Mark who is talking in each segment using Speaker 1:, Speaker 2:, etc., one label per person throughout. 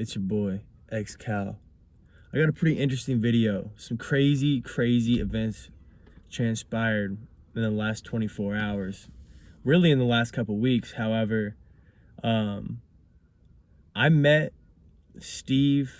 Speaker 1: It's your boy, X-Cal. I got a pretty interesting video. Some crazy events transpired in the last 24 hours. Really in the last couple weeks. However, I met Steve,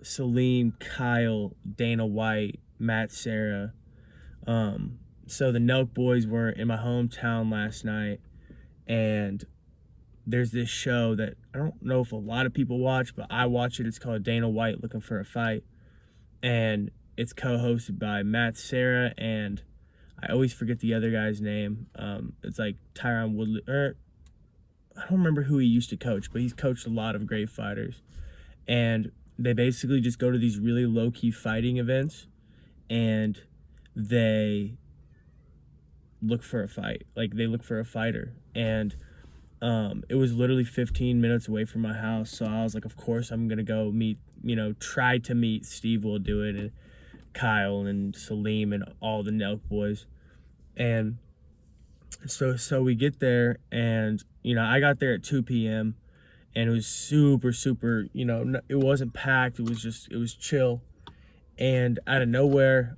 Speaker 1: Salim, Kyle, Dana White, Matt, Sarah. So the NELK boys were in my hometown last night, and there's this show that I don't know if a lot of people watch, but I watch it. It's called Dana White Looking for a Fight, and it's co-hosted by Matt, Sarah, and I always forget the other guy's name. It's like Tyron Woodley, or I don't remember who he used to coach, but he's coached a lot of great fighters. And they basically just go to these really low-key fighting events, and they look for a fight. Like, they look for a fighter. And it was literally 15 minutes away from my house, so I was like, of course I'm gonna go meet, try to meet SteveWillDoit and Kyle and Salim and all the NELK boys. And so we get there, and I got there at 2 p.m. and it was super, it wasn't packed, it was chill. And out of nowhere,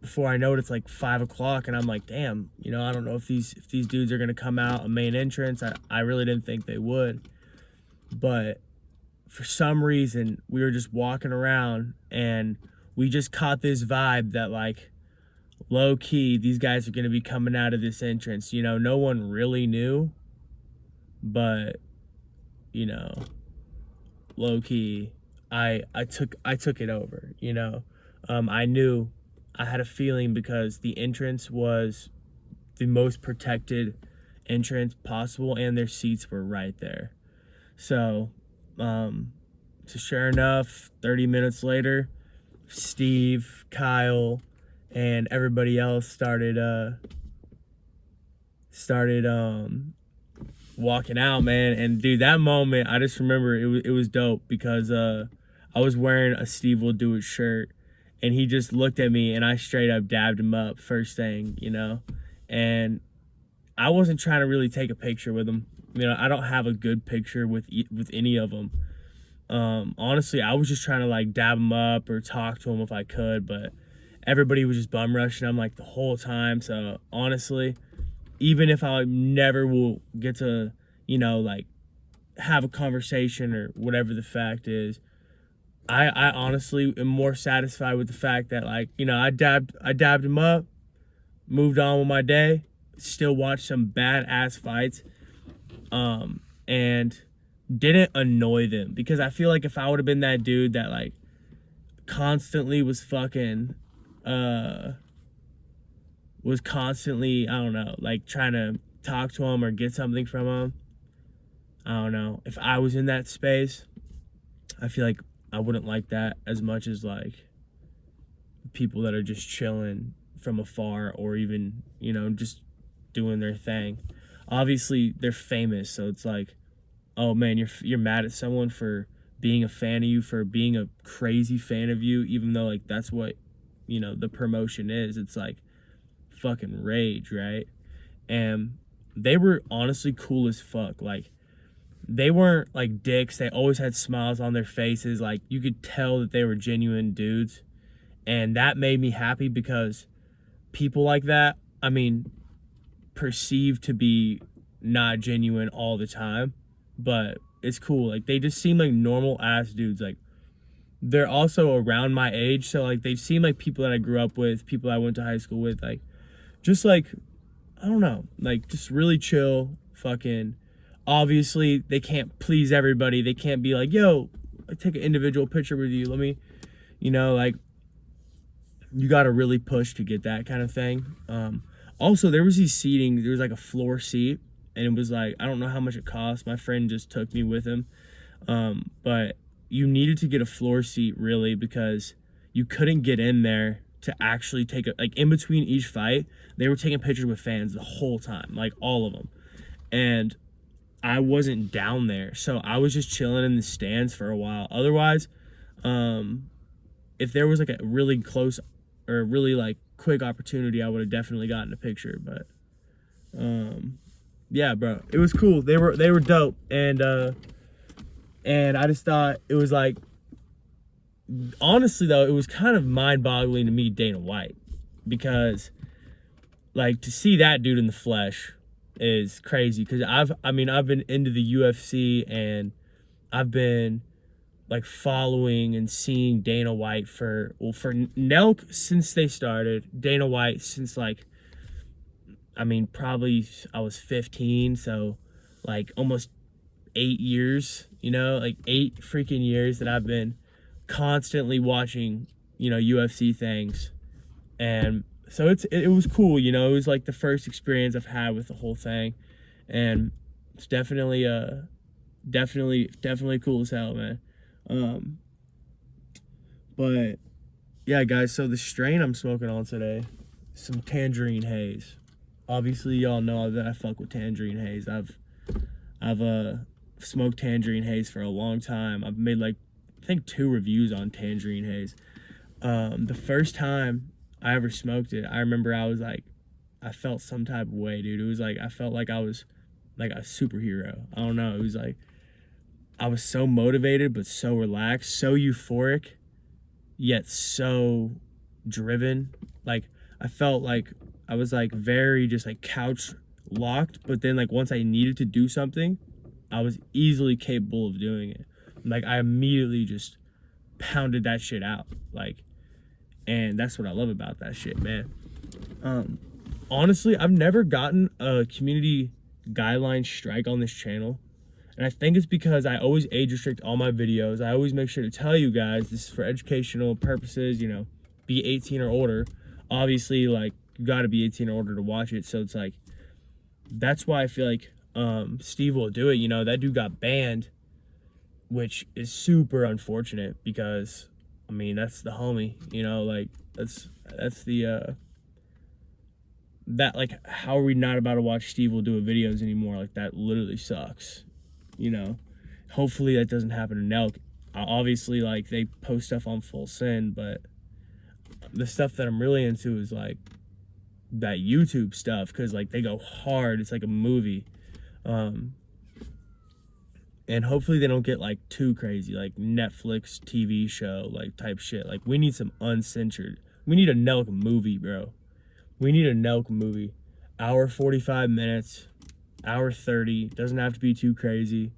Speaker 1: before I know it, it's like 5 o'clock, and I'm like, damn, I don't know if these dudes are gonna come out a main entrance. I really didn't think they would, but for some reason we were just walking around and we just caught this vibe that, like, low key, these guys are gonna be coming out of this entrance. No one really knew, but low key, I took it over. I knew, I had a feeling, because the entrance was the most protected entrance possible, and their seats were right there. So sure enough, 30 minutes later, Steve, Kyle, and everybody else started walking out, man. And dude, that moment, I just remember it was dope, because I was wearing a SteveWillDoit shirt, and he just looked at me, and I straight up dabbed him up first thing, and I wasn't trying to really take a picture with him. I don't have a good picture with any of them. Honestly, I was just trying to, like, dab him up or talk to him if I could, but everybody was just bum rushing him, like, the whole time. So honestly, even if I never will get to, like, have a conversation or whatever the fact is, I honestly am more satisfied with the fact that, like, I dabbed him up, moved on with my day, still watched some badass fights, and didn't annoy them. Because I feel like if I would have been that dude that, like, constantly was fucking, I don't know, like, trying to talk to him or get something from him, I don't know. If I was in that space, I feel like I wouldn't like that as much as, like, people that are just chilling from afar, or even, just doing their thing. Obviously, they're famous, so it's like, oh man, you're mad at someone for being a fan of you, for being a crazy fan of you, even though, like, that's what, the promotion is. It's like fucking rage, right? And they were honestly cool as fuck. Like, they weren't like dicks. They always had smiles on their faces. Like, you could tell that they were genuine dudes, and that made me happy, because people like that, perceived to be not genuine all the time, but it's cool. Like, they just seem like normal ass dudes. Like, they're also around my age, so, like, they seem like people that I grew up with, people I went to high school with, like, just, like, I don't know, like, just really chill. Fucking, obviously they can't please everybody. They can't be like, yo, I take an individual picture with you, let me, like, you gotta really push to get that kind of thing. Also, there was like a floor seat, and it was like, I don't know how much it cost. My friend just took me with him, but you needed to get a floor seat, really, because you couldn't get in there to actually take like, in between each fight, they were taking pictures with fans the whole time, like, all of them. And I wasn't down there, so I was just chilling in the stands for a while. Otherwise, if there was like a really close or really, like, quick opportunity, I would have definitely gotten a picture. But yeah, bro, it was cool. They were dope, and And I just thought it was like, honestly though, it was kind of mind-boggling to me, Dana White, because like to see that dude in the flesh is crazy. Because I've been into the UFC, and I've been like following and seeing Dana White for NELK since they started, Dana White since like, probably I was 15, so like almost 8 years, like 8 freaking years that I've been constantly watching, UFC things. And so it was cool, it was like the first experience I've had with the whole thing, and it's definitely cool as hell, man. But yeah, guys, so the strain I'm smoking on today, some tangerine haze. Obviously y'all know that I fuck with tangerine haze. I've smoked tangerine haze for a long time. I've made like I think 2 reviews on tangerine haze. The first time I ever smoked it, I remember I felt some type of way, dude. It was like I felt like I was like a superhero. I don't know. It was like I was so motivated but so relaxed, so euphoric, yet so driven. Like I felt like I was like very just like couch locked, but then like once I needed to do something, I was easily capable of doing it. Like I immediately just pounded that shit out. Like, and that's what I love about that shit, man. Honestly, I've never gotten a community guideline strike on this channel. And I think it's because I always age restrict all my videos. I always make sure to tell you guys this is for educational purposes, be 18 or older. Obviously, like, you gotta be 18 or older to watch it. So it's like, that's why I feel like Steve Will Do It, that dude got banned, which is super unfortunate because, that's the homie, like, that's the, that, like, how are we not about to watch Steve Will Do It videos anymore? Like, that literally sucks, Hopefully that doesn't happen to NELK. Obviously, like, they post stuff on Full Send, but the stuff that I'm really into is, like, that YouTube stuff, because, like, they go hard. It's like a movie. And hopefully they don't get, like, too crazy, like Netflix TV show, like, type shit. Like, we need some uncensored. We need a NELK movie, bro. We need a NELK movie. Hour 45 minutes, hour 30. Doesn't have to be too crazy.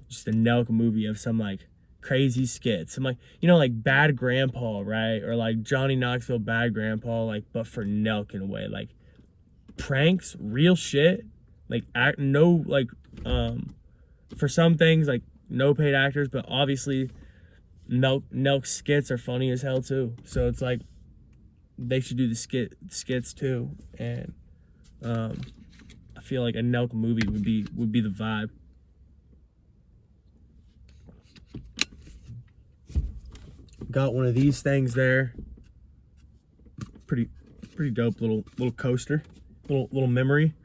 Speaker 1: Just a NELK movie of some, like, crazy skits. Some, like, like Bad Grandpa, right? Or like Johnny Knoxville Bad Grandpa, like, but for NELK in a way. Like, pranks, real shit. Like, for some things, like, no paid actors, but obviously NELK skits are funny as hell too. So it's like they should do the skits too. And I feel like a NELK movie would be the vibe. Got one of these things there. Pretty dope little coaster, little memory.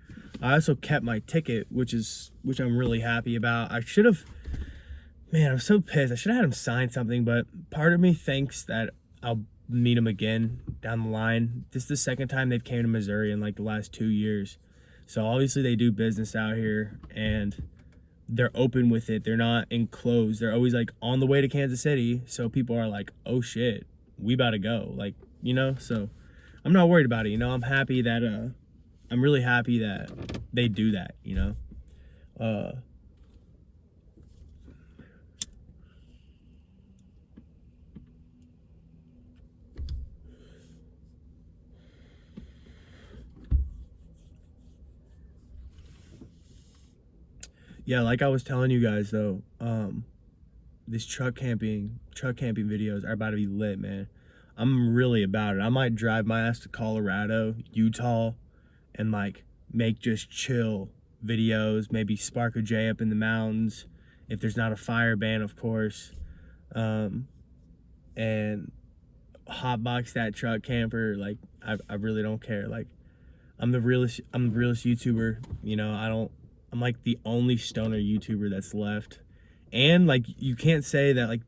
Speaker 1: I also kept my ticket, which I'm really happy about. I should have, man, I'm so pissed. I should have had him sign something, but part of me thinks that I'll meet him again down the line. This is the second time they've came to Missouri in like the last 2 years. So obviously they do business out here and they're open with it. They're not enclosed. They're always like on the way to Kansas City. So people are like, oh shit, we about to go. Like, so I'm not worried about it. I'm happy that, I'm really happy that they do that, Yeah, like I was telling you guys though, these truck camping videos are about to be lit, man. I'm really about it. I might drive my ass to Colorado, Utah, and like make just chill videos, maybe spark a J up in the mountains if there's not a fire ban, of course, and hotbox that truck camper. Like, I really don't care. Like, I'm the realest YouTuber, I'm like the only stoner YouTuber that's left. And like, you can't say that, like,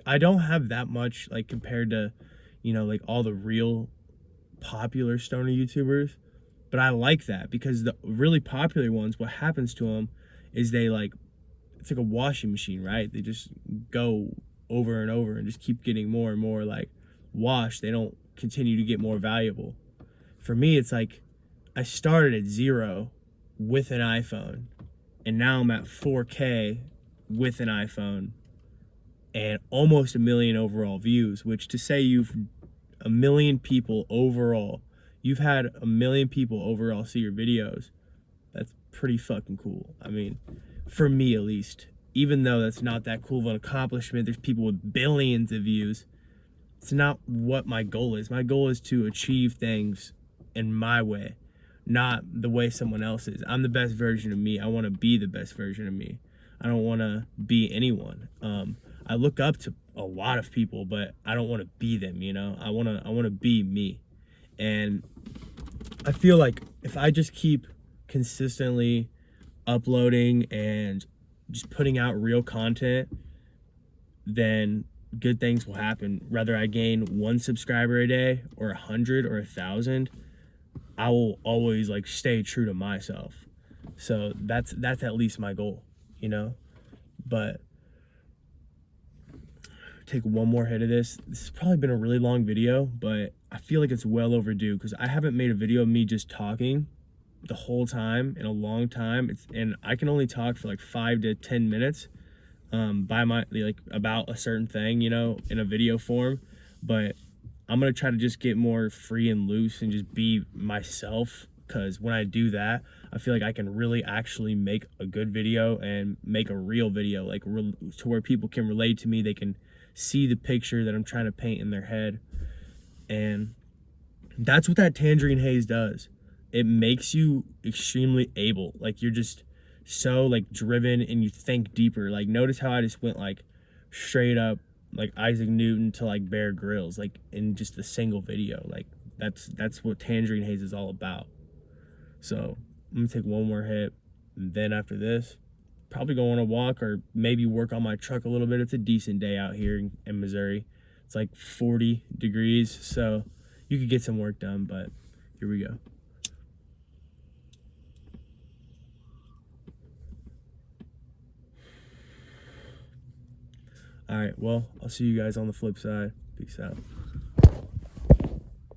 Speaker 1: I don't have that much, like, compared to, like all the real popular stoner YouTubers. But I like that because the really popular ones, what happens to them is they like it's like a washing machine, right? They just go over and over and just keep getting more and more like washed. They don't continue to get more valuable. For me, it's like I started at 0 with an iPhone, and now I'm at 4K with an iPhone and almost 1 million overall views, which to say you've 1 million people overall, you've had 1 million people overall see your videos, that's pretty fucking cool. I mean, for me at least, even though that's not that cool of an accomplishment, there's people with billions of views. It's not what my goal is. My goal is to achieve things in my way, not the way someone else is. I'm the best version of me. I want to be the best version of me. I don't want to be anyone. I look up to a lot of people, but I don't want to be them, you know? I want to be me. And I feel like if I just keep consistently uploading and just putting out real content, then good things will happen. Whether I gain 1 subscriber a day or 100 or 1,000, I will always like stay true to myself. So that's at least my goal, you know? But take one more hit of this. This has probably been a really long video, but I feel like it's well overdue because I haven't made a video of me just talking the whole time in a long time. And I can only talk for like 5 to 10 minutes by my like about a certain thing, you know, in a video form. But I'm gonna try to just get more free and loose and just be myself, because when I do that, I feel like I can really actually make a good video and make a real video, like to where people can relate to me. They can see the picture that I'm trying to paint in their head. And that's what that tangerine haze does. It makes you extremely able. Like you're just so like driven and you think deeper. Like notice how I just went like straight up like Isaac Newton to like Bear Grylls, like in just a single video. Like that's what tangerine haze is all about. So I'm gonna take one more hit, and then after this, probably go on a walk or maybe work on my truck a little bit. It's a decent day out here in Missouri. It's like 40 degrees, so you could get some work done, but here we go. All right, well, I'll see you guys on the flip side. Peace out.